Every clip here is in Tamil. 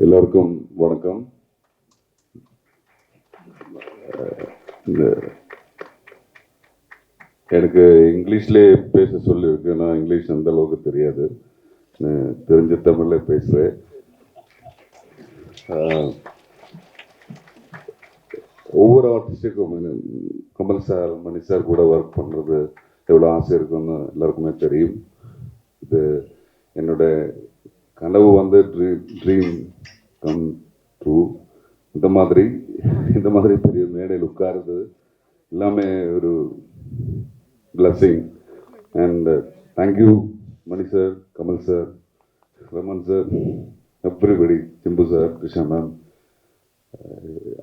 எல்லோருக்கும் வணக்கம். எனக்கு இங்கிலீஷ்லேயே பேச சொல்லியிருக்கு. நான் இங்கிலீஷ் அந்த அளவுக்கு தெரியாது, தெரிஞ்ச தமிழில் பேசுகிறேன். ஒவ்வொரு ஆர்டிஸ்ட்டுக்கும் கமல் சார், மணி சார் கூட ஒர்க் பண்ணுறது எவ்வளோ ஆசை இருக்குன்னு எல்லாருக்குமே தெரியும். இது என்னோட கனவு வந்து ட்ரீம் கம் ட்ரூ. இந்த மாதிரி பெரிய மேடையில் உட்காருது எல்லாமே ஒரு blessing. And thank you Mani sir, Kamal sir, Raman sir, everybody, Chimbu sir, Krisha ma'am,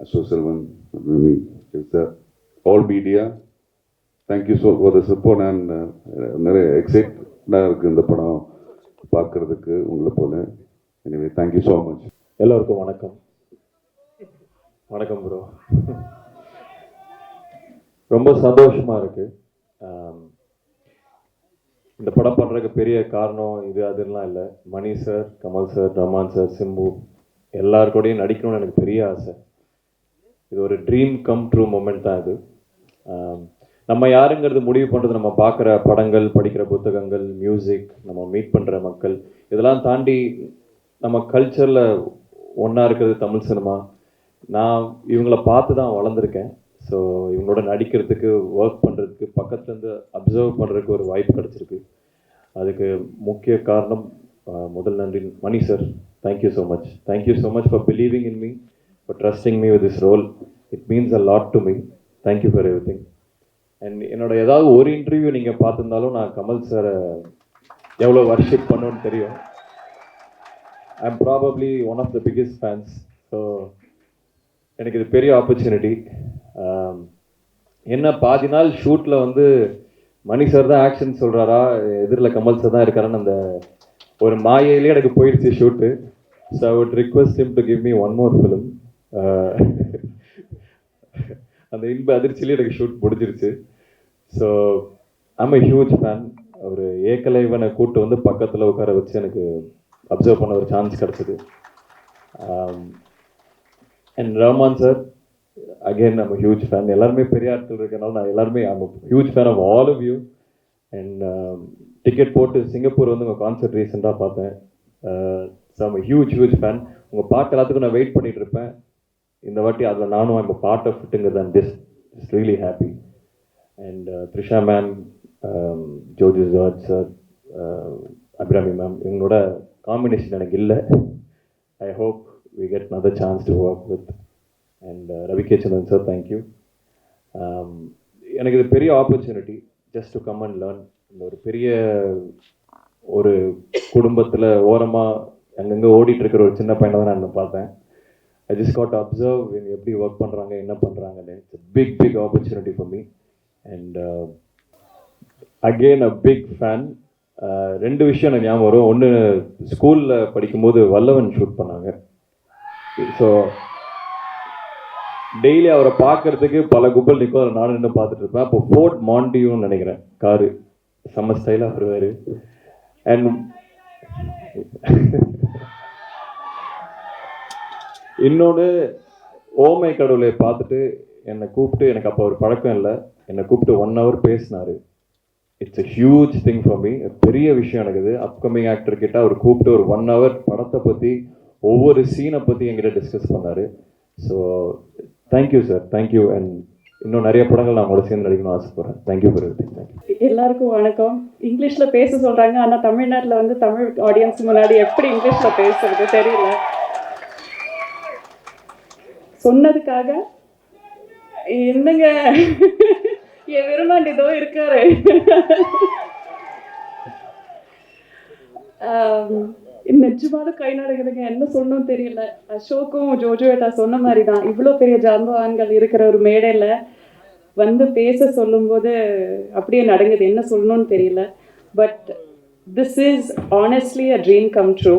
Ashok Selvan, sir, all media, thank you so for the support. And நிறைய எக்ஸைட்டாக இருக்குது இந்த படம் பார்க்குறதுக்கு உங்களை போல. Anyway thank you so much. எல்லோருக்கும் வணக்கம். வணக்கம் ப்ரோ. ரொம்ப சந்தோஷமாக இருக்குது. இந்த படம் பண்ணுறதுக்கு பெரிய காரணம் இது அதெல்லாம் இல்லை. Mani sir, Kamal sir, Rahman sir, Simbu எல்லாருக்கூடையும் நடிக்கணும்னு எனக்கு பெரிய ஆசை. இது ஒரு ட்ரீம் கம் ட்ரூ மூமெண்ட் தான் இது. நம்ம யாருங்கிறது முடிவு பண்ணுறது நம்ம பார்க்குற படங்கள், படிக்கிற புத்தகங்கள், மியூசிக், நம்ம மீட் பண்ணுற மக்கள், இதெல்லாம் தாண்டி நம்ம கல்ச்சரில் ஒன்றா இருக்கிறது தமிழ் சினிமா. நான் இவங்கள பார்த்து தான் வளர்ந்துருக்கேன். ஸோ இவங்களோட நடிக்கிறதுக்கு, ஒர்க் பண்ணுறதுக்கு, பக்கத்துலேருந்து அப்சர்வ் பண்ணுறதுக்கு ஒரு வாய்ப்பு கிடச்சிருக்கு. அதுக்கு முக்கிய காரணம் முதல் நன்றி Mani sir. Thank you so much. Thank you so much for believing in me, for trusting me with this role. It means a lot to me. Thank you for everything. And என்னோட ஏதாவது ஒரு இன்டர்வியூ நீங்கள் பார்த்துருந்தாலும் நான் கமல் சாரை எவ்வளோ வர்ஷிப் பண்ணுன்னு தெரியும். I am probably one of the biggest fans. So எனக்கு இது பெரிய ஆப்பர்ச்சுனிட்டி. என்ன பாதி நாள் ஷூட்டில் வந்து மணி சார் தான் ஆக்ஷன் சொல்கிறாரா, எதிரில் கமல் சார் தான் இருக்காரான்னு அந்த ஒரு மாயையிலே எனக்கு போயிடுச்சு shoot. So I would request him to give me one more film. அந்த இன்ப அதிர்ச்சியிலே எனக்கு ஷூட் முடிஞ்சிருச்சு. So I'm a huge fan. ஒரு ஏகலைவனை கூட்டு வந்து பக்கத்தில் உட்கார வச்சு எனக்கு அப்சர்வ் பண்ண ஒரு சான்ஸ் கிடச்சிது. And Rahman sir, again I'm huge fan. எல்லாருமே பெரிய ஆட்கள் இருக்கனால நான் எல்லாருமே I'm huge fan of all of you. And ticket போட்டு சிங்கப்பூர் வந்து உங்கள் கான்சர்ட் ரீசெண்டாக பார்த்தேன். So I'm huge fan. உங்கள் பாட்டு எல்லாத்துக்கும் நான் வெயிட் பண்ணிகிட்டு இருப்பேன். இந்த வாட்டி அதில் நானும் ஐம் பார்ட் ஆஃப் இட்டுங்கிறது I'm just really happy. And Trisha ma'am, Joju George sir, Abhirami ma'am, இவங்களோட காம்பினேஷன் எனக்கு இல்லை. I hope we get another chance to work with. And Ravi K. Chandran sir, thank you. எனக்கு இது பெரிய opportunity, just to come and learn. இந்த ஒரு பெரிய ஒரு குடும்பத்தில் ஓரமாக அங்கங்கே ஓடிட்டுருக்கிற ஒரு சின்ன பையனை தான் நான் பார்த்தேன். ஐ ஜஸ்ட் காட் அப்சர்வ் எப்படி ஒர்க் பண்ணுறாங்க, என்ன பண்ணுறாங்கன்னு. It's big opportunity for me. And again a big fan. ரெண்டு விஷயம் எனக்கு ஞாபகம் வரும். ஒன்று, ஸ்கூலில் படிக்கும்போது வல்லவன் ஷூட் பண்ணாங்க. ஸோ டெய்லி அவரை பார்க்கறதுக்கு பல கும்பல் நிற்கும். அதை நானும் இன்னும் பார்த்துட்டு இருப்பேன். அப்போ ஃபோர்ட் மாண்டியூன்னு நினைக்கிறேன், காரு செம்ம ஸ்டைலாக வருவார். அண்ட் இன்னொன்று, ஓமை கடவுளை பார்த்துட்டு என்னை கூப்பிட்டு, எனக்கு அப்போ ஒரு பழக்கம் இல்லை, என்னை கூப்பிட்டு 1 hour பேசினார். It's a huge thing for me. பெரிய விஷயம் எனக்கு இது. அப்கமிங் ஆக்டர் கிட்ட அவர் கூப்பிட்டு ஒரு 1 hour படத்தை பற்றி, ஒவ்வொரு சீனை பற்றி என்கிட்ட டிஸ்கஸ் பண்ணார். So thank you sir, thank you. And இன்னும் நிறைய படங்கள் நான் உங்களோட சேர்ந்து நடிக்கணும்னு ஆசைப்படுறேன். Thank you for everything. தேங்க்யூ. எல்லாருக்கும் வணக்கம். இங்கிலீஷில் பேச சொல்கிறாங்க, ஆனால் தமிழ்நாட்டில் வந்து தமிழ் ஆடியன்ஸ் முன்னாடி எப்படி இங்கிலீஷில் பேசுறது தெரியல. சொன்னதுக்காக என்னங்க என் விரும்பாண்டி இதோ இருக்காரு. நிஜமாலும் கை நடக்குதுங்க. என்ன சொல்லணும்னு தெரியல. அசோக்கும் ஜோஜோட்டா சொன்ன மாதிரி தான், இவ்வளோ பெரிய ஜாம்பவான்கள் இருக்கிற ஒரு மேடையில் வந்து பேச சொல்லும்போது அப்படியே நடங்குது. என்ன சொல்லணும்னு தெரியல. But this is honestly a dream come true.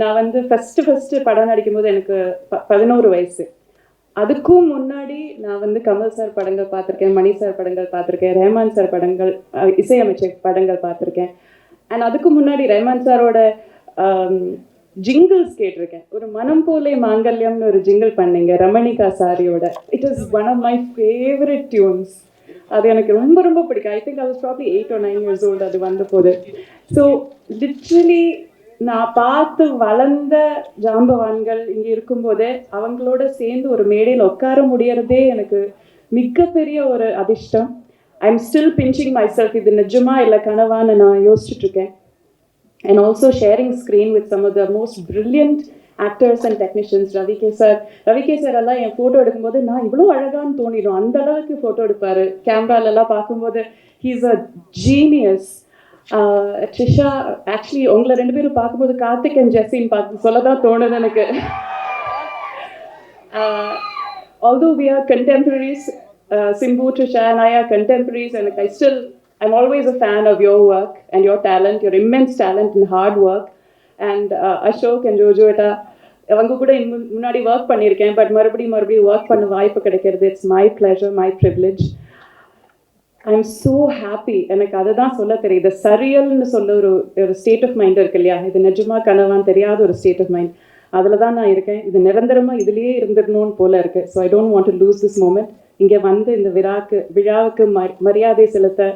நான் வந்து ஃபஸ்ட்டு படம் நடிக்கும்போது எனக்கு 11 வயசு. அதுக்கும் முன்னாடி நான் வந்து கமல் சார் படங்கள் பார்த்துருக்கேன், மணி சார் படங்கள் பார்த்துருக்கேன், ரஹ்மான் சார் படங்கள், இசையமைச்சர் படங்கள் பார்த்துருக்கேன். அண்ட் அதுக்கு முன்னாடி ரஹ்மான் சாரோட ஜிங்கிள்ஸ் கேட்டிருக்கேன். ஒரு மனம் போலே மாங்கல்யம்னு ஒரு ஜிங்கிள் பண்ணீங்க ரமணிகா சாரியோட. It is one of my favourite tunes. அது எனக்கு ரொம்ப ரொம்ப பிடிக்கும். I think I was probably 8 or 9 years old அது வந்த போது. ஸோ லிட்ரலி நான் பார்த்து வளர்ந்த ஜாம்பவான்கள் இங்கே இருக்கும்போதே அவங்களோட சேர்ந்து ஒரு மேடையில் உட்கார முடியறதே எனக்கு மிகப்பெரிய ஒரு அதிர்ஷ்டம். I am still pinching my self, இது நிஜமா இல்லை கனவான்னு நான் யோசிச்சுட்டு இருக்கேன். And also sharing screen with some of the most brilliant actors and technicians. Ravi K sir எல்லாம் என் ஃபோட்டோ எடுக்கும்போது நான் இவ்வளோ அழகான்னு தோணிடும். அந்த அளவுக்கு ஃபோட்டோ எடுப்பார். கேமராலெல்லாம் பார்க்கும்போது he is a genius. Trisha, actually உங்களை 2 பேரும் பார்க்கும்போது கார்த்திக் அண்ட் ஜெஸ்ஸின்னு பார்த்து சொல்ல தான் தோணுது எனக்கு. Although we are contemporaries, Simbu, Trisha and I are contemporaries, and I'm always a fan of your work and your talent, your immense talent and hard work. And Ashok and Jojo Etta, அவங்க கூட முன்னாடி ஒர்க் பண்ணியிருக்கேன், பட் மறுபடியும் ஒர்க் பண்ண வாய்ப்பு கிடைக்கிறது. It's my pleasure, my privilege. I am so happy. எனக்கு அதை தான் சொல்ல தெரியுது. சரியல்னு சொல்ல ஒரு ஸ்டேட் ஆஃப் மைண்ட் இருக்கு இல்லையா, இது நிஜமாக கனவான்னு தெரியாத ஒரு ஸ்டேட் ஆஃப் மைண்ட். அதில் தான் நான் இருக்கேன். இது நிரந்தரமாக இதுலேயே இருந்துடணும்னு போல இருக்குது. So I don't want to lose this moment. இங்கே வந்து இந்த விழாவுக்கு மரியாதை செலுத்த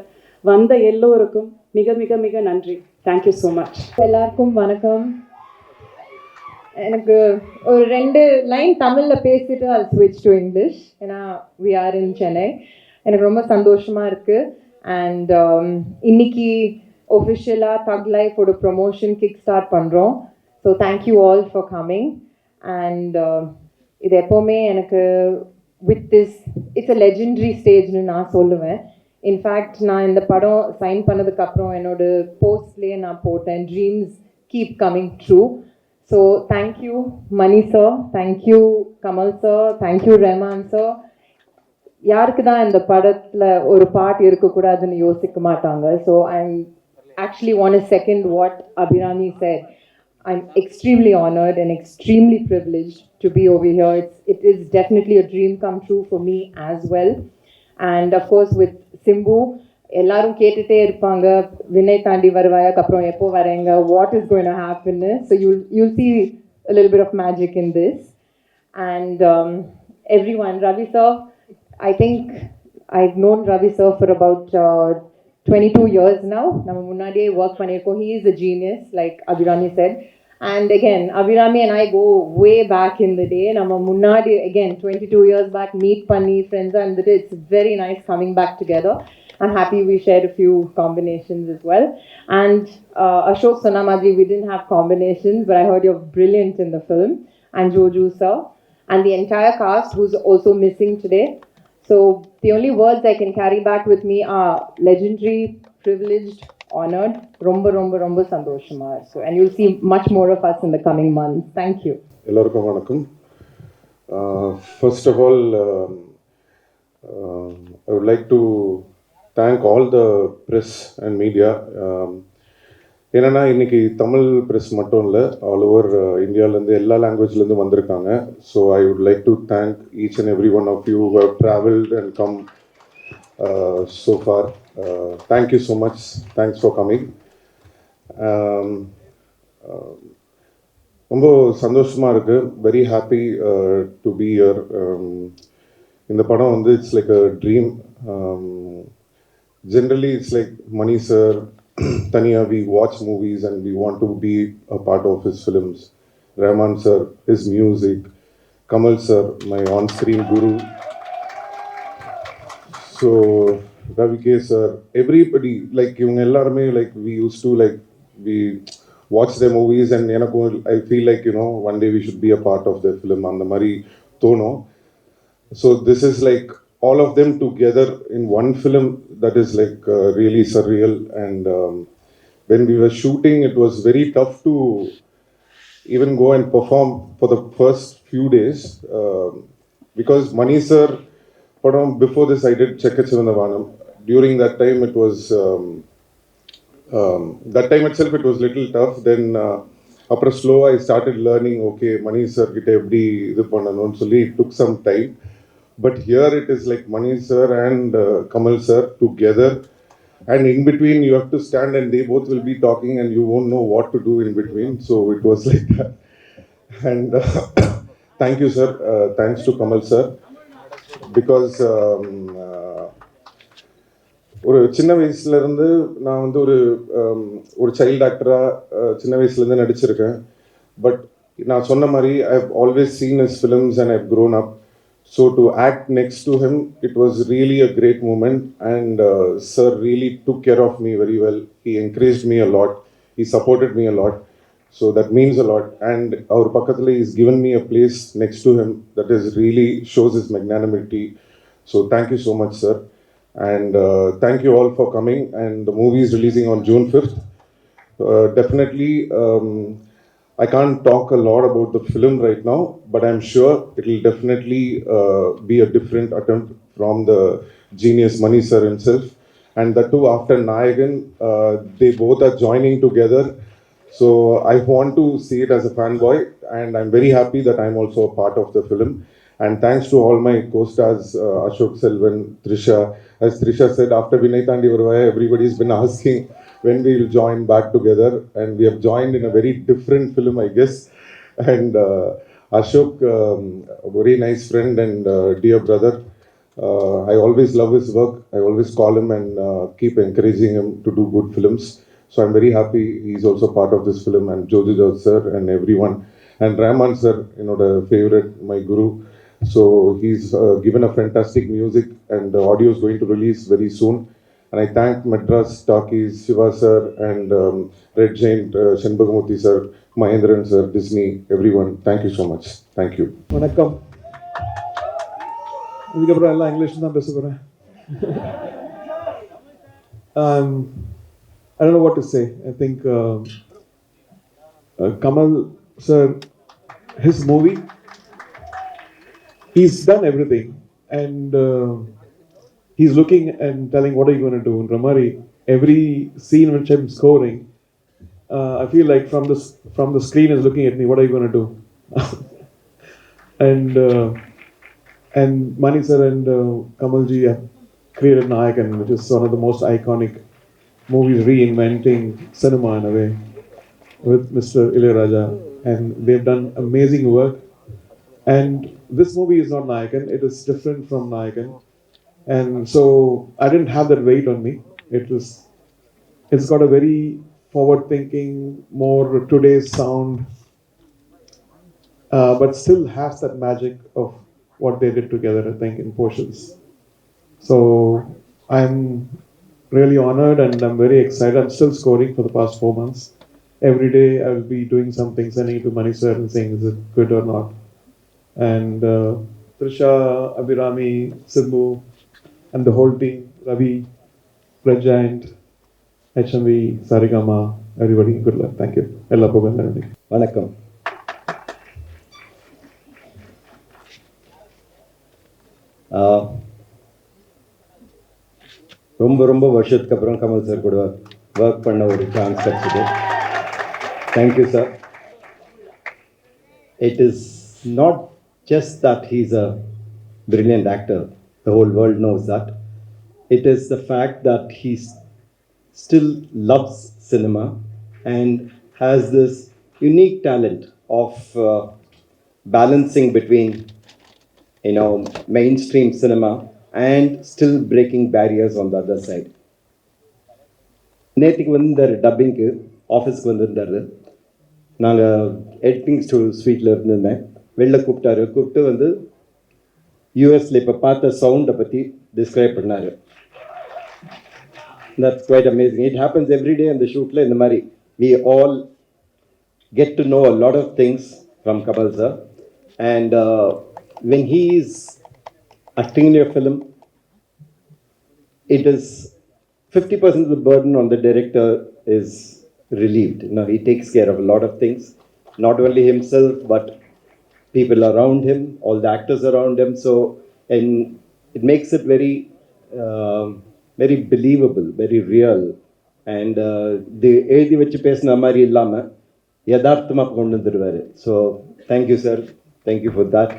வந்த எல்லோருக்கும் மிக மிக மிக நன்றி. Thank you so much. எல்லாருக்கும் வணக்கம். எனக்கு ஒரு 2 லைன் தமிழில் பேசிட்டு அது ஸ்விட்ச் டு இங்கிலீஷ். ஏன்னா வி ஆர் இன் சென்னை. எனக்கு ரொம்ப சந்தோஷமாக இருக்குது. அண்ட் இன்னைக்கு ஒஃபிஷியலாக தக் லைஃபோட ப்ரொமோஷன் கிக் ஸ்டார்ட் பண்ணுறோம். So thank you all for coming. And இது எப்போவுமே எனக்கு with this it's a legendary ஸ்டேஜ்னு நான் சொல்லுவேன். இன்ஃபேக்ட் நான் இந்த படம் சைன் பண்ணதுக்கப்புறம் என்னோட போஸ்ட்லேயே நான் போட்டேன், dreams keep coming true. So thank you Mani sir, thank you Kamal sir, thank you Rahman sir. யாருக்கு தான் இந்த படத்தில் ஒரு பாட்டு இருக்கக்கூடாதுன்னு யோசிக்க மாட்டாங்க. So I'm actually want to second what Abhirami said. I'm extremely honored and extremely privileged to be over here. It is definitely a dream come true for me as well. And of course with Simbu, எல்லாரும் கேட்டுட்டே இருப்பாங்க, வினய் தாண்டி வருவாயாக்கு அப்புறம் எப்போ வரேங்க, what is going to happen. So you'll see a little bit of magic in this. And everyone, Ravi sir, I think I've known Ravi sir for about 22 years now. நம்ம முன்னாடியே ஒர்க் பண்ணியிருக்கோம். He is a genius, like Abhirami said. And again, Abhirami and I go way back in the day. நம்ம முன்னாடி again 22 years back meet பண்ணி friends and it's very nice coming back together. I'm happy we shared a few combinations as well. And Ashok Sonamadi, we didn't have combinations, but I heard you're brilliant in the film. And Joju sir and the entire cast who's also missing today. So the only words I can carry back with me are legendary, privileged, honored, romba romba romba sandoshama. So and you'll see much more of us in the coming months. Thank you. எல்லாருக்கும் வணக்கம். First of all, I would like to thank all the press and media. என்னென்னா இன்றைக்கி தமிழ் ப்ரெஸ் மட்டும் இல்லை, ஆல் ஓவர் இந்தியாவிலேருந்து எல்லா லாங்குவேஜ்லேருந்து வந்திருக்காங்க. So I would like to thank each and every one of you who have travelled and come so far. Thank you so much. Thanks for coming. ரொம்ப சந்தோஷமாக இருக்குது. Very happy to be here. இந்த படம் வந்து it's like a dream. Generally it's like Mani sir, Tanya, we watch movies and we want to be a part of his films. Rahman sir, his music. Kamal sir, my on-screen guru. So Ravi K sir, everybody, like இவங்க எல்லாருமே like we used to like we watch their movies and எனக்கு I feel like one day we should be a part of their film. அந்த மாதிரி தோணும். So this is like all of them together in one film that is like really surreal. And when we were shooting, it was very tough to even go and perform for the first few days because Mani sir, before this I did Chekka Chivandavanam. During that time it was that time itself it was little tough. Then after slow I started learning, okay, Mani sir kitta eppadi idu pannanum solli it took some time. But here it is like Mani sir and Kamal sir together. and in between you have to stand and they both will be talking and you won't know what to do in between. So it was like that. And thank you, sir. Thanks to Kamal sir, because ஒரு சின்ன வயசுலேருந்து நான் வந்து ஒரு சைல்டு ஆக்டராக சின்ன வயசுலேருந்து நடிச்சிருக்கேன். பட் நான் சொன்ன மாதிரி I have always seen his films and I've grown up. So to act next to him, it was really a great moment. And sir really took care of me very well. He encourage me a lot. He supported me a lot. So that means a lot. And our Pakathale is given me a place next to him that is really shows his magnanimity. So thank you so much, sir. And thank you all for coming. And the movie is releasing on June 5th. Definitely, I can't talk a lot about the film right now, but I'm sure it will definitely be a different attempt from the genius Mani sir himself. And the two after Nayagan, they both are joining together. So I want to see it as a fanboy, and I'm very happy that I'm also a part of the film. And thanks to all my co-stars, Ashok Selvan, Trisha. As Trisha said, after Vinay Thandi Varuvaya, everybody's been asking when we will join back together, and we have joined in a very different film, I guess. And Ashok, a very nice friend and dear brother. I always love his work. I always call him and keep encouraging him to do good films. So I'm very happy he's also part of this film, and Joji George sir and everyone. And Rahman sir, you know, the favorite, my guru. So he's given a fantastic music, and the audio is going to release very soon. And I thank Madras Talkies, Shiva sir, and Red Giant, Shanbagamuthi sir, Mahendran sir, Disney, everyone. Thank you so much. Thank you. வணக்கம். இதுக்கப்புறம் எல்லாம் இங்கிலீஷ் தான் பேச போகிறேன். I don't know what to say. I think Kamal sir, his movie, he's done everything, and he's looking and telling, what are you going to do? In Ramari, every scene which I'm scoring, I feel like from the screen is looking at me, what are you going to do? And Mani sir and Kamalji have created Nayakan, which is one of the most iconic movies, reinventing cinema in a way, with Mr. Ilayaraja, and they've done amazing work. And this movie is not Nayakan, it is different from Nayakan, and so I didn't have that weight on me. It's got a very forward thinking, more today's sound, but still has that magic of what they did together, I think, in portions. So I'm really honored, and I'm very excited. I'm still scoring for the past 4 months. Every day I will be doing something, sending it to Mani sir and saying, is it good or not? And Trisha, Abhirami, Sidhu, and the whole team, Ravi, Red Giant, HMV, Sarigama, everybody, good luck. Thank you. Ella Pogan. வணக்கம். ரொம்ப வருஷத்துக்கு அப்புறம் கமல் சார் கூட ஒர்க் பண்ண ஒரு சான்ஸ் கிடச்சிது. Thank you sir. It is not just that he's a brilliant actor, the whole world knows that. It is the fact that he still loves cinema and has this unique talent of balancing between, you know, mainstream cinema and still breaking barriers on the other side. நேற்றுக்கு வந்திருந்தார் டப்பிங்க்கு, ஆஃபீஸ்க்கு வந்திருந்தார். நாங்கள் எடிட்டிங் ஸ்வீட்டில் இருந்திருந்தேன். வெளில கூப்பிட்டு வந்து யூஎஸில் இப்போ பார்த்த சவுண்டை பற்றி டிஸ்கிரைப் பண்ணார். That's quite amazing. It happens every day அந்த ஷூட்டில். இந்த மாதிரி we all get to know a lot of things from Kamal sir, and when he is acting in your film, it is 50% of the burden on the director is relieved. You know, he takes care of a lot of things, not only himself but people around him, all the actors around him. So, and it makes it very very believable, very real, and the எழுதி வச்சு பேசின மாதிரி இல்லாமல் யதார்த்தமாக கொண்டு வந்துடுவார். So thank you sir, thank you for that.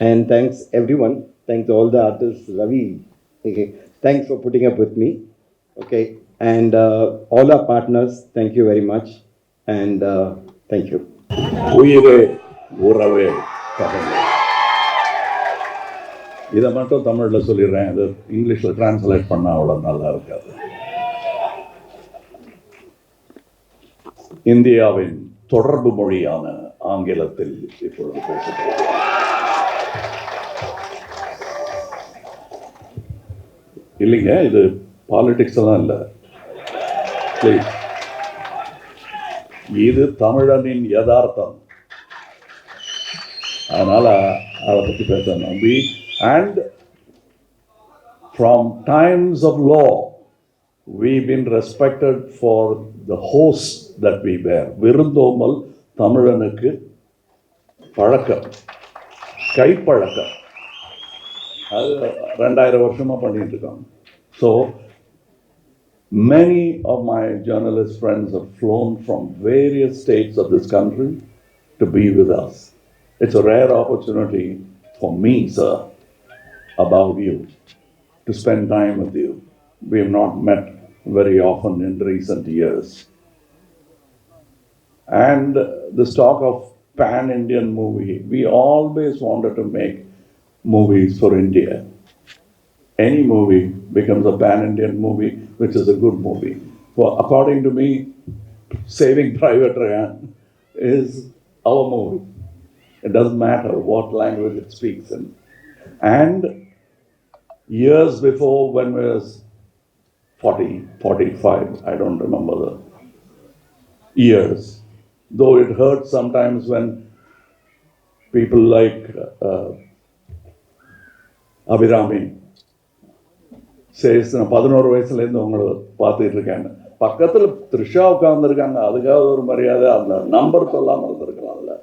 And thanks every one. Thanks all the artist. Ravi, Thanks for putting up with me. Okay. And all our partners, thank you very much. And thank you. உயிரே உறவே கதங்க. இதை மட்டும் தமிழில் சொல்லிடுறேன், அது இங்கிலீஷில் டிரான்ஸ்லேட் பண்ணால் அவ்வளோ நல்லா இருக்காது. இந்தியாவின் தொடர்பு மொழியான ஆங்கிலத்தில் இப்பொழுது பேசுகிறேன். இல்லைங்க, இது பாலிடிக்ஸ் எல்லாம் இல்லை. ப்ளீஸ், இது தமிழனின் யதார்த்தம். அதனால் அதை பற்றி பேசணும். And from times of law, we've been respected for the host that we bear. விருந்தோம்பல் தமிழனுக்கு பழக்கம், கைப்பழக்கம். அது 2000 வருஷமாக பண்ணிட்டு இருக்கோம். So many of my journalist friends have flown from various states of this country to be with us. It's a rare opportunity for me, sir, about you, to spend time with you. We have not met very often in recent years. And this talk of pan-Indian movie, we always wanted to make movies for India. Any movie becomes a pan-Indian movie, which is a good movie. Well, according to me, Saving Private Ryan is our movie. It doesn't matter what language it speaks in. And years before, when I was 40, 45, I don't remember the years, though it hurts sometimes when people like Abhirami says, நான் 11 வயசுலேருந்து உங்களை பார்த்துட்டு இருக்கேன், பக்கத்தில் த்ரிஷா உட்கார்ந்துருக்காங்க, அதுக்காக ஒரு மரியாதை, அந்த நம்பர் சொல்லாமல் இருந்திருக்கலாம்ல.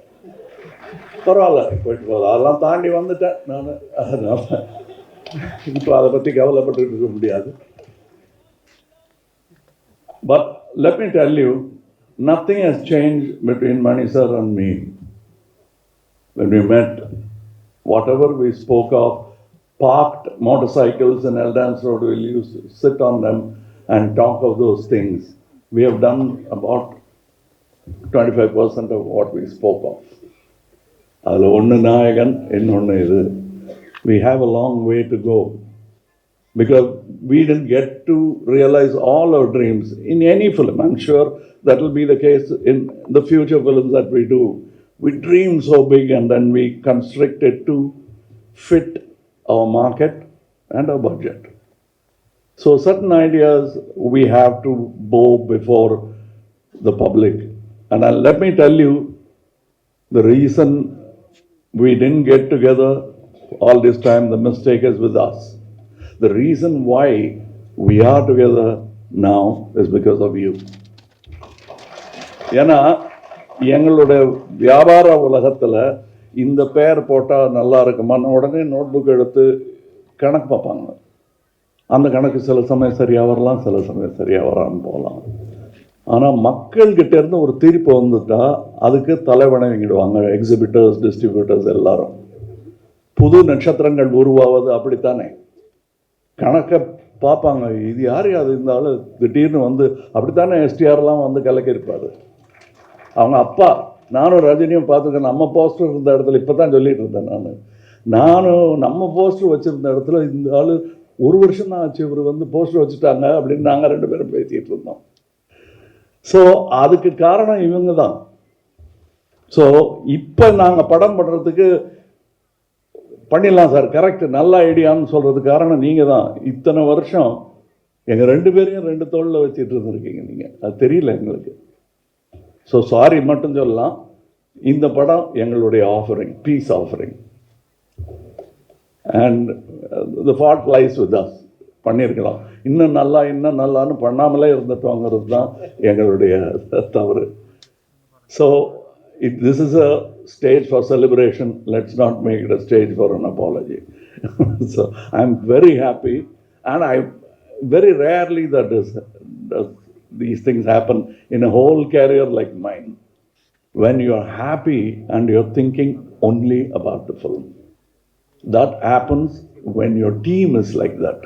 பரவாயில்ல, போயிட்டு போகுது, அதெல்லாம் தாண்டி வந்துட்டேன் நான். அதனால இப்போ அதை பற்றி கவலைப்பட்டு இருக்க முடியாது. But let me tell you, nothing has changed between Mani sir and me. When we met, whatever we spoke of, parked motorcycles in Eldance Road, we'll used to sit on them and talk of those things. We have done about 25% of what we spoke of. அதில் ஒன்று நாயகன், இன்னொன்று இது. We have a long way to go because we didn't get to realize all our dreams in any film. I'm sure that will be the case in the future films that we do. We dream so big and then we constrict it to fit our market and our budget. So certain ideas we have to bow before the public. And let me tell you, the reason we didn't get together all this time, the mistake is with us. The reason why we are together now is because of you. ஏன்னா எங்களுடைய வியாபார உலகத்தில் இந்த பேர் போட்டால் நல்லா இருக்குமான்னு உடனே நோட்புக் எடுத்து கணக்கு பார்ப்பாங்க. அந்த கணக்கு சில சமயம் சரியாக வரலாம், சில சமயம் சரியாக வராமல் போகலாம். ஆனால் மக்கள்கிட்ட இருந்து ஒரு தீர்ப்பு வந்துட்டா அதுக்கு தலைவணங்கிடுவாங்க எக்ஸிபிட்டர்ஸ், டிஸ்ட்ரிபியூட்டர்ஸ் எல்லாரும். புது நட்சத்திரங்கள் உருவாவது அப்படித்தானே, கணக்கை பார்ப்பாங்க. இது யார் அது இருந்தாலும் திடீர்னு வந்து அப்படித்தானே எஸ்டிஆர்லாம் வந்து கலக்கியிருப்பார். அவங்க அப்பா, நானும் ரஜினியும் பார்த்துருக்கேன். நம்ம போஸ்டர் இருந்த இடத்துல இப்போ தான் சொல்லிட்டு இருந்தேன் நானும் நம்ம போஸ்டர் வச்சுருந்த இடத்துல இந்த ஆள் 1 வருஷம் தான் ஆச்சு இவர் வந்து போஸ்டர் வச்சுட்டாங்க அப்படின்னு நாங்கள் 2 பேரும் பேசிகிட்டு இருந்தோம். ஸோ அதுக்கு காரணம் இவங்க தான். ஸோ இப்போ நாங்கள் படம் பண்ணுறதுக்கு பண்ணிடலாம் சார், கரெக்ட், நல்ல ஐடியான்னு சொல்கிறதுக்கு காரணம் நீங்கள் தான். இத்தனை வருஷம் எங்கள் 2 பேரையும் 2 தோளில் வச்சுட்டு இருந்திருக்கீங்க நீங்கள், அது தெரியல எங்களுக்கு. ஸோ சாரி மட்டும் சொல்லலாம். இந்த படம் எங்களுடைய offering, piece offering, and the fault lies with us. பண்ணியிருக்கலாம், இன்னும் நல்லான்னு பண்ணாமலே இருந்துட்டோங்கிறது தான் எங்களுடைய தவறு. So this is a stage for celebration. Let's not make it a stage for an apology. So I'm very happy, and I very rarely these things happen in a whole career like mine, when you're happy and you're thinking only about the film. That happens when your team is like that.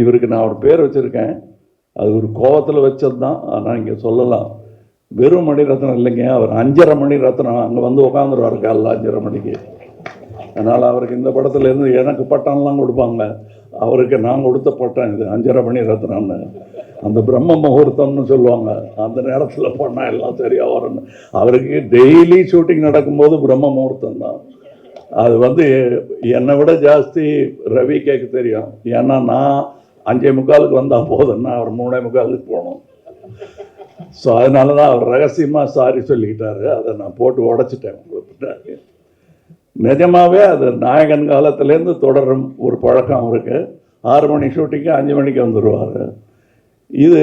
இவருக்கு நான் ஒரு பேர் வச்சுருக்கேன், அது ஒரு கோவத்தில் வச்சது தான். ஆனால் இங்கே சொல்லலாம், வெறும் மணிரத்னம் இல்லைங்க, அவர் 5.5 மணி ரத்னம். அங்கே வந்து உட்காந்துருவார் காலைல 5.5 மணிக்கு. அதனால் அவருக்கு இந்த படத்துலேருந்து எனக்கு பட்டம்லாம் கொடுப்பாங்க, அவருக்கு நான் கொடுத்த பட்டம் இது 5.5 மணி ரத்னம்னு. அந்த பிரம்ம முகூர்த்தம்னு சொல்லுவாங்க, அந்த நேரத்தில் பண்ணால் எல்லாம் சரியாக வரணும். அவருக்கு டெய்லி ஷூட்டிங் நடக்கும்போது பிரம்ம முகூர்த்தம் தான். அது வந்து என்னை விட ஜாஸ்தி ரவி கேட்க தெரியும். ஏன்னா நான் 5:45 வந்தால் போதும்னா அவர் 3:45 போகணும். ஸோ அதனால தான் அவர் ரகசியமாக சாரி சொல்லிக்கிட்டாரு. அதை நான் போட்டு உடச்சிட்டேன் உங்களுக்கு. நிஜமாகவே அது நாயகன் காலத்துலேருந்து தொடரும் ஒரு பழக்கம் அவருக்கு. 6 மணி ஷூட்டிங்கு 5 மணிக்கு வந்துடுவார். இது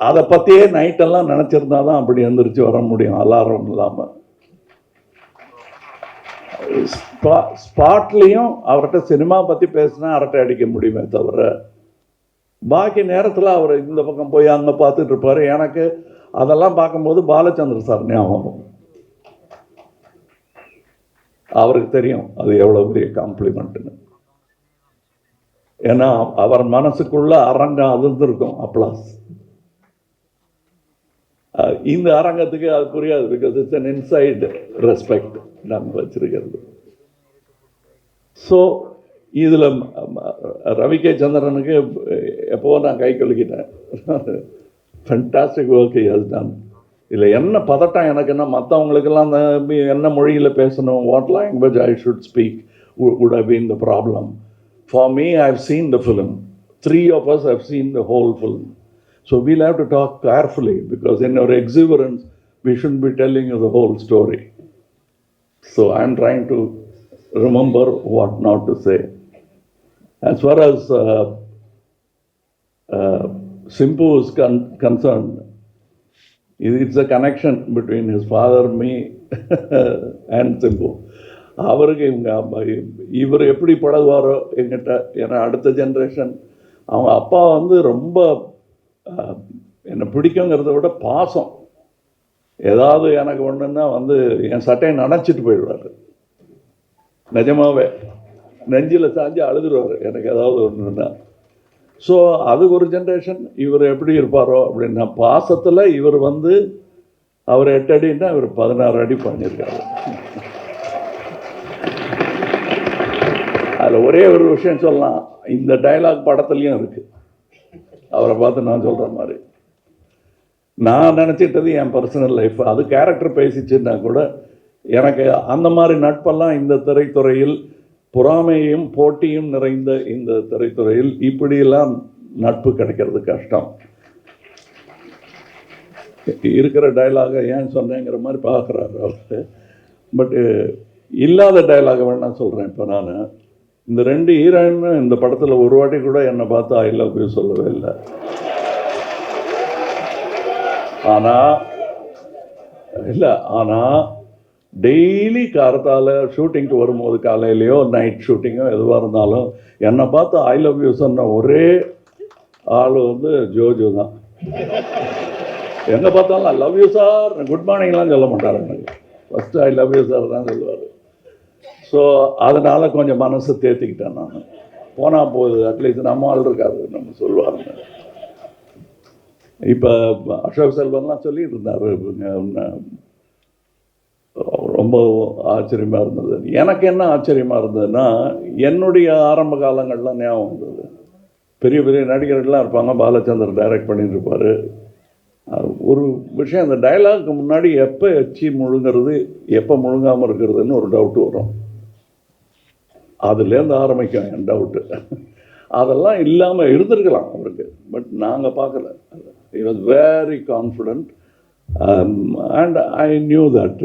அதை பற்றியே நைட்டெல்லாம் நினச்சிருந்தா தான் அப்படி எழுந்திரிச்சு வர முடியும், அலாரம் இல்லாமல். ஸ்பாட்லேயும் அவர்கிட்ட சினிமா பற்றி பேசினா அரட்டை அடிக்க முடியுமே தவிர, பாக்கி நேரத்தில் அவர் இந்த பக்கம் போய் அங்கே பார்த்துட்டு இருப்பார். எனக்கு அதெல்லாம் பார்க்கும்போது பாலச்சந்திர சார் ஞாபகம். அவருக்கு தெரியும் அது எவ்வளோ பெரிய காம்ப்ளிமெண்ட்டுன்னு. ஏன்னா அவர் மனசுக்குள்ள அரங்கம் அதிர்ந்திருக்கும், அப்ளாஸ். இந்த அரங்கத்துக்கு அது புரியாது, because it's an inside respect நாங்கள் வச்சிருக்கிறது. ஸோ இதில் ரவி கே சந்திரனுக்கு எப்போ நான் கை கொலுக்கிட்டேன். Fantastic work has done. இதில் என்ன பதட்டம் எனக்குன்னா, மற்றவங்களுக்கெல்லாம் அந்த என்ன மொழியில் பேசணும், what language I should speak would have been the problem. For me, I've seen the film. 3 of us have seen the whole film. So we'll have to talk carefully, because in our exuberance, we shouldn't be telling you the whole story. So I'm trying to remember what not to say. As far as Simpu is concerned, it's a connection between his father, me, and Simpu. அவருக்கு இவர் எப்படி பழகுவாரோ எங்கிட்ட, ஏன்னா அடுத்த ஜென்ரேஷன். அவங்க அப்பா வந்து ரொம்ப என்னை பிடிக்குங்கிறத விட பாசம். ஏதாவது எனக்கு ஒன்றுன்னா வந்து என் சட்டையை நனைச்சிட்டு போயிடுவார். நிஜமாவே நெஞ்சில் சாஞ்சு அழுதுருவார் எனக்கு ஏதாவது ஒன்றுன்னா. ஸோ அது ஒரு ஜென்ரேஷன். இவர் எப்படி இருப்பாரோ அப்படின்னா, பாசத்தில் இவர் வந்து அவர் 8 அடின்னா இவர் 16 அடி பண்ணியிருக்காரு. அதில் ஒரே ஒரு விஷயம் சொல்லலாம், இந்த டைலாக் படத்துலையும் இருக்குது. அவரை பார்த்து நான் சொல்கிற மாதிரி நான் நினச்சிட்டது என் பர்சனல் லைஃப், அது கேரக்டர் பேசிச்சுன்னா கூட எனக்கு அந்த மாதிரி நட்பெல்லாம் இந்த திரைத்துறையில், பொறாமையும் போட்டியும் நிறைந்த இந்த திரைத்துறையில் இப்படியெல்லாம் நட்பு கிடைக்கிறது கஷ்டம். இருக்கிற டைலாகை ஏன் சொன்னேங்கிற மாதிரி பார்க்குறாரு அவர். பட்டு இல்லாத டைலாகை வேணா சொல்கிறேன். இப்போ நான் இந்த 2 ஹீரோயின் இந்த படத்தில் ஒரு வாட்டி கூட என்னை பார்த்து ஐ லவ் யூ சொல்லவே இல்லை. ஆனால் டெய்லி காரத்தால் ஷூட்டிங்க்கு வரும்போது, காலையிலையோ நைட் ஷூட்டிங்கோ எதுவாக இருந்தாலும் என்னை பார்த்து ஐ லவ் யூ சொன்ன ஒரே ஆள் வந்து ஜோஜோ தான். எங்கே பார்த்தாலும் I love you sir, good மார்னிங்லாம் சொல்ல மாட்டார் எனக்கு. First I love you sir தான் சொல்லுவார். ஸோ அதனால் கொஞ்சம் மனசை தேர்த்திக்கிட்டேன் நான். போனால் போகுது, அட்லீஸ்ட் நம்ம ஆள் இருக்காது நம்ம சொல்லுவாருங்க. இப்போ அசோக் செல்வன்லாம் சொல்லிட்டு இருந்தார், ரொம்ப ஆச்சரியமாக இருந்தது. எனக்கு என்ன ஆச்சரியமாக இருந்ததுன்னா, என்னுடைய ஆரம்ப காலங்கள்லாம் ஞாபகம் வந்தது. பெரிய பெரிய நடிகர்கள்லாம் இருப்பாங்க, பாலச்சந்தர் டைரக்ட் பண்ணிட்டு இருப்பார். ஒரு விஷயம், அந்த டைலாக்கு முன்னாடி எப்போ எச்சி முழுங்கிறது எப்போ முழுங்காமல் இருக்கிறதுன்னு ஒரு டவுட் வரும். அதுலேருந்து ஆரம்பிக்கும் என் டவுட்டு. அதெல்லாம் இல்லாமல் இருந்திருக்கலாம் அவருக்கு, பட் நாங்கள் பார்க்கல. he was very confident and I knew that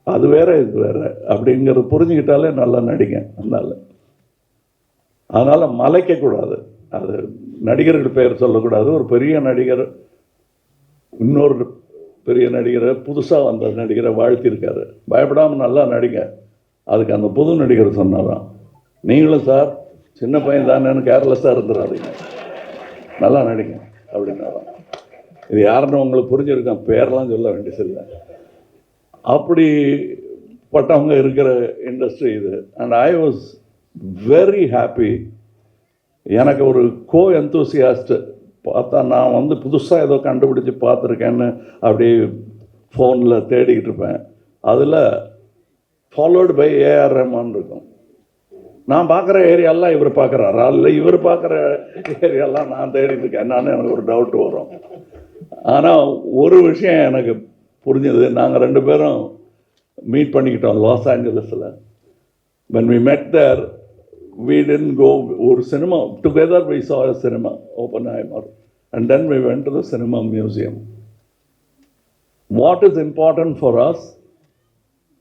அது வேற இது வேற அப்படிங்கிறது புரிஞ்சுக்கிட்டாலே நல்லா நடிங்க. அதனால் மலைக்கக்கூடாது. அது நடிகர்கள் பெயர் சொல்லக்கூடாது. ஒரு பெரிய நடிகர் இன்னொரு பெரிய நடிகரை, புதுசாக வந்த நடிகரை வாழ்த்திருக்காரு, பயப்படாமல் நல்லா நடிங்க. அதுக்கு அந்த புது நடிகர் சொன்னாராம், நீங்களும் சார் சின்ன பையன் தானேன்னு கேர்லெஸ்ஸாக இருந்துடாதீங்க, நல்லா நடிங்க அப்படின்னாராம். இது யாருன்னு உங்களுக்கு புரிஞ்சிருக்கேன், பேரெலாம் சொல்ல வேண்டியதில்லை. அப்படிப்பட்டவங்க இருக்கிற இண்டஸ்ட்ரி இது. And I was very happy எனக்கு ஒரு கோ எந்தூசியாஸ்ட் பார்த்தா நான் வந்து புதுசாக ஏதோ கண்டுபிடிச்சி பார்த்துருக்கேன்னு அப்படியே ஃபோனில் தேடிக்கிட்டு இருப்பேன். அதில் ஃபாலோடு பை ஏஆர் ரஹ்மான் இருக்கும். நான் பார்க்குற ஏரியாலாம் இவர் பார்க்குறாரா இல்லை இவர் பார்க்குற ஏரியாலாம் நான் தேடிட்டு இருக்கேன் என்னான்னு எனக்கு ஒரு டவுட் வரும். ஆனால் ஒரு விஷயம் எனக்கு புரிஞ்சது, நாங்கள் 2 பேரும் மீட் பண்ணிக்கிட்டோம் லாஸ் ஏஞ்சலஸில். when we met there we didn't go ஒரு cinema together, we saw a cinema Oppenheimer and then we went to the cinema museum. What is important for us,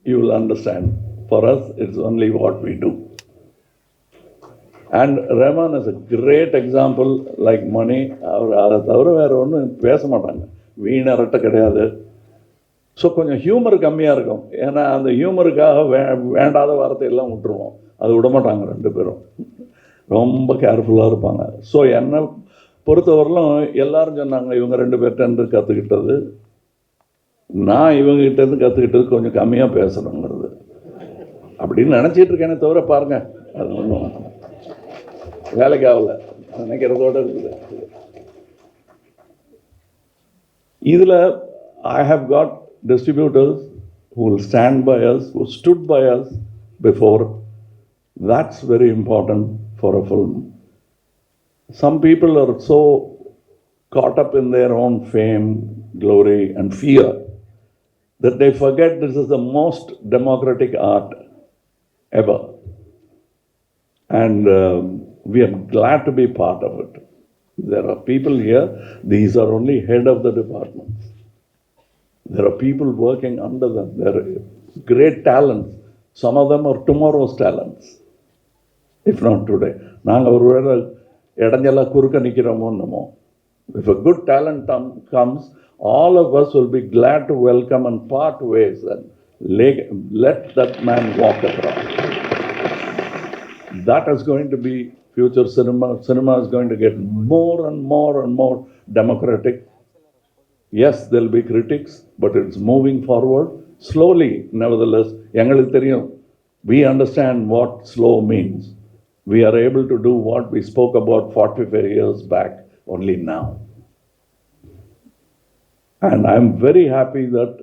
you will understand. For us it's only what we do. And Rahman is a great example, like Mani. அவர் அதை தவிர வேறு ஒன்றும் பேச மாட்டாங்க, வீணரட்ட கிடையாது. ஸோ கொஞ்சம் ஹியூமர் கம்மியாக இருக்கும். ஏன்னா அந்த ஹியூமருக்காக வேண்டாத வார்த்தையெல்லாம் விட்டுருவோம், அது விட மாட்டாங்க 2 பேரும். ரொம்ப கேர்ஃபுல்லாக இருப்பாங்க. ஸோ என்னை பொறுத்தவரையிலும் எல்லாரும் சொன்னாங்க இவங்க 2 பேர்கிட்டேருந்து கற்றுக்கிட்டது, நான் இவங்ககிட்டேருந்து கற்றுக்கிட்டது கொஞ்சம் கம்மியாக பேசணுங்கிறது அப்படின்னு நினச்சிட்டு இருக்கேனே தவிர பாருங்கள் அது ஒன்றும் வேலைக்கு ஆகலை நினைக்கிறதோடு இருக்குது. இதில் I have got distributors who will stand by us, who stood by us before. That's very important for a film. Some people are so caught up in their own fame, glory and fear that they forget this is the most democratic art ever. And we are glad to be part of it. There are people here, these are only head of the departments. There are people working under them. There are great talents. Some of them are tomorrow's talents, if not today. நாங்கள் ஒரு வேளை இடைஞ்செல்லாம் குறுக்க நிற்கிறோமோ என்னமோ. If a good talent comes, all of us will be glad to welcome and part ways and let that man walk across. That is going to be future cinema. Cinema is going to get more and more and more democratic. Yes, there will be critics, but it's moving forward slowly. Nevertheless, எங்களுக்கு தெரியும், we understand what slow means. We are able to do what we spoke about 45 years back only now. And I'm very happy that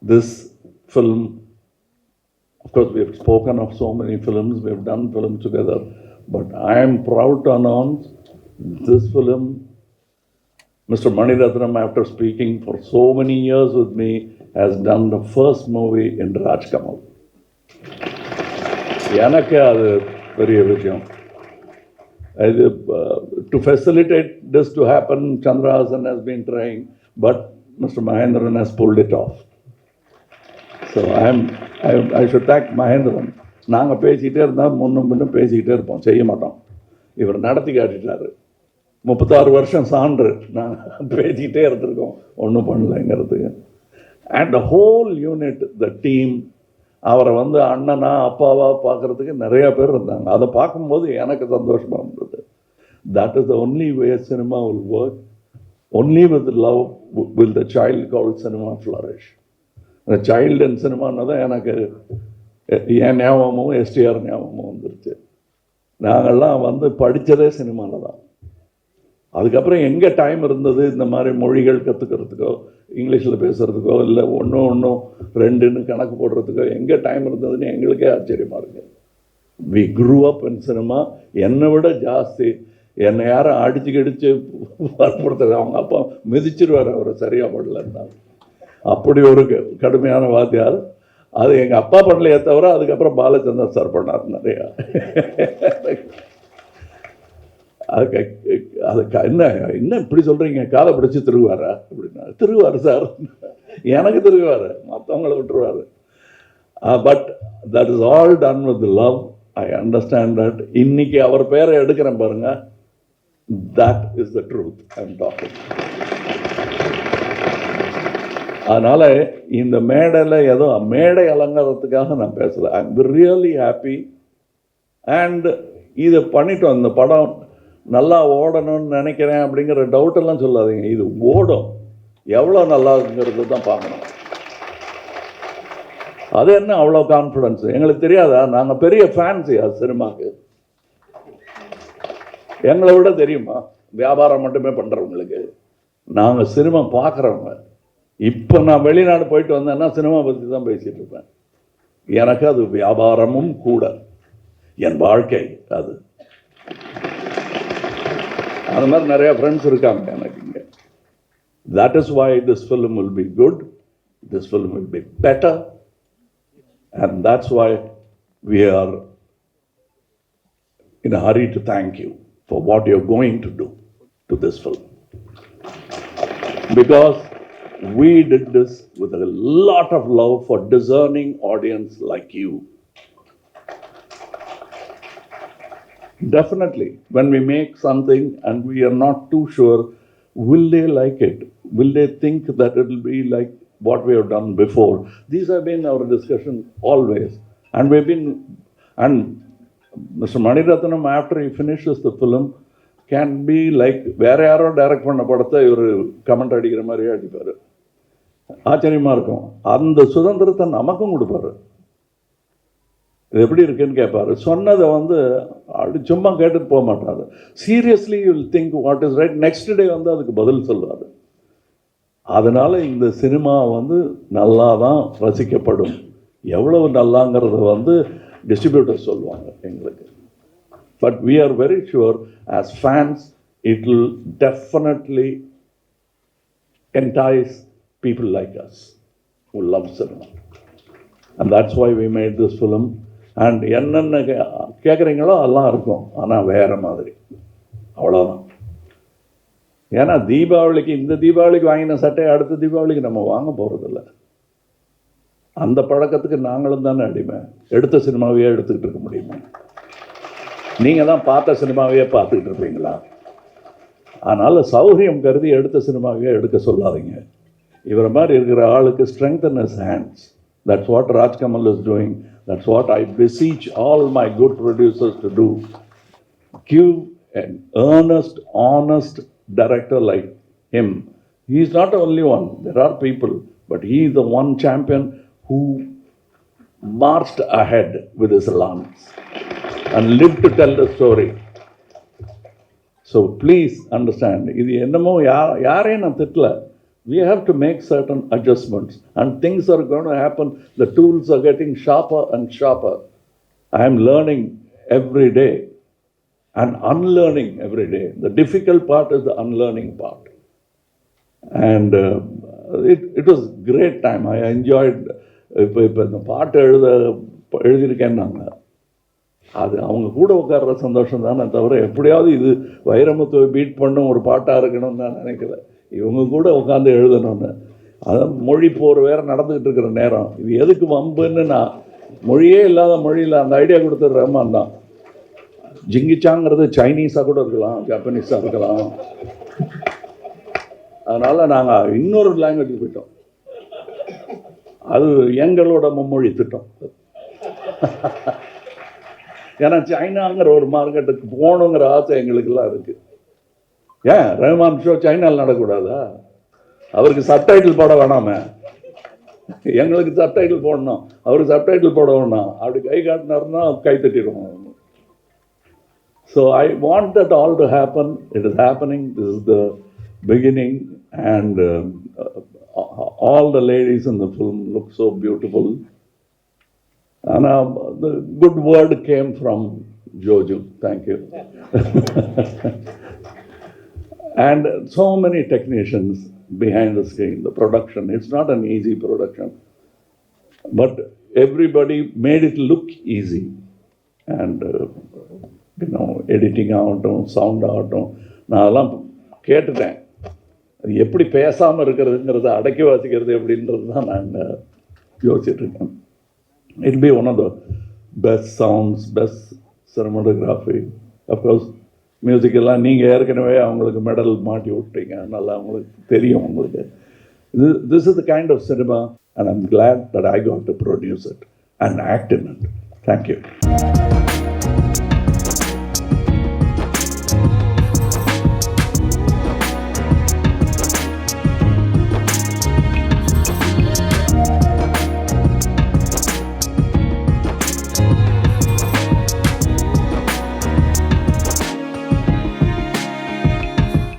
this film, of course we have spoken of so many films, we have done films together, but I am proud to announce this film, Mr. Mani Ratnam, after speaking for so many years with me, has done the first movie in Rajkamal. எனக்கு அது பெரிய விஷயம். To facilitate this to happen, Chandrahasan has been trying, but Mr. Mahendran has pulled it off. So I should thank Mahendran. நாங்கள் பேசிக்கிட்டே இருந்தால் முன்னும் பேசிக்கிட்டே இருப்போம், செய்ய மாட்டோம். இவர் நடத்தி காட்டிட்டாரு. 36 வருஷம் சான்று நாங்கள் பேசிக்கிட்டே இருந்திருக்கோம், ஒன்றும் பண்ணலைங்கிறதுக்கு. And the whole unit, the team, அவரை வந்து அண்ணனா அப்பாவா பார்க்குறதுக்கு நிறையா பேர் இருந்தாங்க. அதை பார்க்கும்போது எனக்கு சந்தோஷமாக இருந்தது. That is the only way cinema will work. Only with love will the child call cinema flourish. அந்த சைல்டு அண்ட் சினிமான்னு தான் எனக்கு என் ஞாபகமும் எஸ்டிஆர் ஞாபகமும் வந்துருச்சு. நாங்கள்லாம் வந்து படித்ததே சினிமாவில் தான். அதுக்கப்புறம் எங்கே டைம் இருந்தது இந்த மாதிரி மொழிகள் கற்றுக்கிறதுக்கோ, இங்கிலீஷில் பேசுகிறதுக்கோ, இல்லை ஒன்றும் 2ன்னு கணக்கு போடுறதுக்கோ எங்கே டைம் இருந்ததுன்னு எங்களுக்கே ஆச்சரியமாக இருக்குது. We grew up in cinema. என்னை விட ஜாஸ்தி என்னை யாரும் அடித்து கடித்து வற்புறுத்துறது, அவங்க அப்பா மிதிச்சிருவார் அவரை சரியாக பண்ணலன்னா. அப்படி ஒரு கடுமையான வாத்தியார். அது எங்கள் அப்பா பண்ணலையே தவிர அதுக்கப்புறம் பாலச்சந்தர் சார் பண்ணார் நிறையா. அதுக்கு என்ன இப்படி சொல்கிறீங்க, காலை பிடிச்சி திருவாரா அப்படின்னா, திருவார் சார், எனக்கு திருவார், மற்றவங்களை விட்டுருவார். But that is all done with love. I understand that. இன்னைக்கு அவர் பேரை எடுக்கிறேன் பாருங்க, that is the truth I am talking. அதனால் இந்த மேடையில் ஏதோ மேடை அலங்காரத்துக்காக நான் பேசலை. I am really happy. And இதை பண்ணிட்டோம். இந்த படம் நல்லா ஓடணும்னு நினைக்கிறேன் அப்படிங்கிற டவுட்டெல்லாம் சொல்லாதீங்க. இது ஓடும், எவ்வளோ நல்லாங்கிறது தான் பார்க்கணும். அது என்ன அவ்வளோ கான்ஃபிடன்ஸ் எங்களுக்கு தெரியாதா? நாங்கள் பெரிய ஃபேன்ஸியா சினிமாவுக்கு. எங்களை விட தெரியுமா வியாபாரம் மட்டுமே பண்ணுறவங்களுக்கு? நாங்கள் சினிமா பார்க்குறவங்க. இப்போ நான் வெளிநாடு போயிட்டு வந்தேன்னா சினிமா பற்றி தான் பேசிகிட்டு இருப்பேன். எனக்கு அது வியாபாரமும் கூட, என் வாழ்க்கை அது. அது மாதிரி நிறைய ஃப்ரெண்ட்ஸ் இருக்காங்க எனக்கு இங்கே. That is why this film will be good, this film will be better, and that's why we are in a hurry to thank you for what you're going to do to this film. Because we did this with a lot of love for discerning audience like you. Definitely, when we make something and we are not too sure, will they like it? Will they think that it will be like what we have done before? These have been our discussion always. And we've been, and Mr. Mani Ratnam, after he finishes the film, can be like, வேற யாரோ டைரக்ட் பண்ண படத்தை இவர் கமெண்ட் அடிக்கிற மாதிரியே அடிப்பார். ஆச்சரியமாக இருக்கும். அந்த சுதந்திரத்தை நமக்கும் கொடுப்பாரு. இது எப்படி இருக்குன்னு கேட்பாரு. சொன்னதை வந்து அப்படி சும்மா கேட்டுட்டு போக மாட்டாரு. Seriously you will think what is right. Next day வந்து அதுக்கு பதில் சொல்வார். அதனால இந்த சினிமா வந்து நல்லா தான் ரசிக்கப்படும். எவ்வளவு நல்லாங்கிறத வந்து டிஸ்ட்ரிபியூட்டர் சொல்லுவாங்க எங்களுக்கு. But we are very sure as fans it will definitely entice people like us who love cinema. And that's why we made this film. And என்னென்ன கேட்குறீங்களோ அதெல்லாம் இருக்கும், ஆனால் வேறு மாதிரி, அவ்வளோதான். ஏன்னா தீபாவளிக்கு, இந்த தீபாவளிக்கு வாங்கின சட்டையை அடுத்த தீபாவளிக்கு நம்ம வாங்க போகிறதில்ல. அந்த பழக்கத்துக்கு நாங்களும் தானே அடிமை. எடுத்த சினிமாவையே எடுத்துக்கிட்டு இருக்க முடியுமா? நீங்கள் தான் பார்த்த சினிமாவையே பார்த்துக்கிட்டு இருப்பீங்களா? அதனால் சௌகரியம் கருதி எடுத்த சினிமாவையே எடுக்க சொல்லாதீங்க. இவரை மாதிரி இருக்கிற ஆளுக்கு strengthen his hands. That's what Raj Kamal is doing. That's what I beseech all my good producers to do. Give an earnest, honest director like him. He is not the only one. There are people, but he is the one champion who marched ahead with his lance and lived to tell the story. So please understand, இது என்னமோ யாரையும் நான் திட்டல. We have to make certain adjustments and things are going to happen. The tools are getting sharper and sharper. I am learning every day and unlearning every day. The difficult part is the unlearning part. And it was great time. I enjoyed. இப்போ இந்த பாட்டு எழுதியிருக்கேன்னு நாங்கள் அது அவங்க கூட உட்கார்ற சந்தோஷம் தானே தவிர எப்படியாவது இது வைரமுத்துவை பீட் பண்ணும் ஒரு பாட்டாக இருக்கணும்னு நான் நினைக்கல. இவங்க கூட உட்காந்து எழுதணும்னு. அதான் மொழி போர் வேறு நடந்துக்கிட்டு இருக்கிற நேரம். இது எதுக்கு வம்புன்னு நான் மொழியே இல்லாத மொழியில் அந்த ஐடியா கொடுத்தது ரஹ்மான் தான். ஜிங்கிச்சாங்கிறது சைனீஸாக கூட இருக்கலாம், ஜப்பனீஸாக இருக்கலாம். அதனால் நாங்கள் இன்னொரு லாங்குவேஜ் போயிட்டோம். அது எங்களோட மும்மொழி திட்டம். ஏன்னா சைனாங்கிற ஒரு மார்க்கெட்டுக்கு போகணுங்கிற ஆசை எங்களுக்கெல்லாம் இருக்குது. ஏன் ரஹ்மான் ஷோ சைனாவில் நடக்கூடாதா? அவருக்கு சப்டைட்டில் போட வேணாமே, எங்களுக்கு சப்டைட்டில் போடணும், அவருக்கு சப்டைட்டில் போட வேணாம். அப்படி கை காட்டினார்னா கை தட்டிடுவோம். So I want that all to happen. It is happening. This is the beginning. And all the ladies in the film look so beautiful. And the good word came from Joju. Thank you. And so many technicians behind the screen, the production. It's not an easy production. But everybody made it look easy. And, editing ஆகட்டும், sound ஆகட்டும், நான் அதெல்லாம் கேட்டுட்டேன். அது எப்படி பேசாமல் இருக்கிறதுங்கிறத அடக்கி வாசிக்கிறது எப்படின்றது தான் நாங்கள் யோசிச்சுட்ருக்கேன். It be one of the best sounds, best cinematography. Of course மியூசிக்கெல்லாம் நீங்கள் ஏற்கனவே அவங்களுக்கு மெடல் மாட்டி விட்டீங்க, நல்லா அவங்களுக்கு தெரியும். உங்களுக்கு this is the kind of cinema and I'm glad that I got to produce it and act in it. Thank you.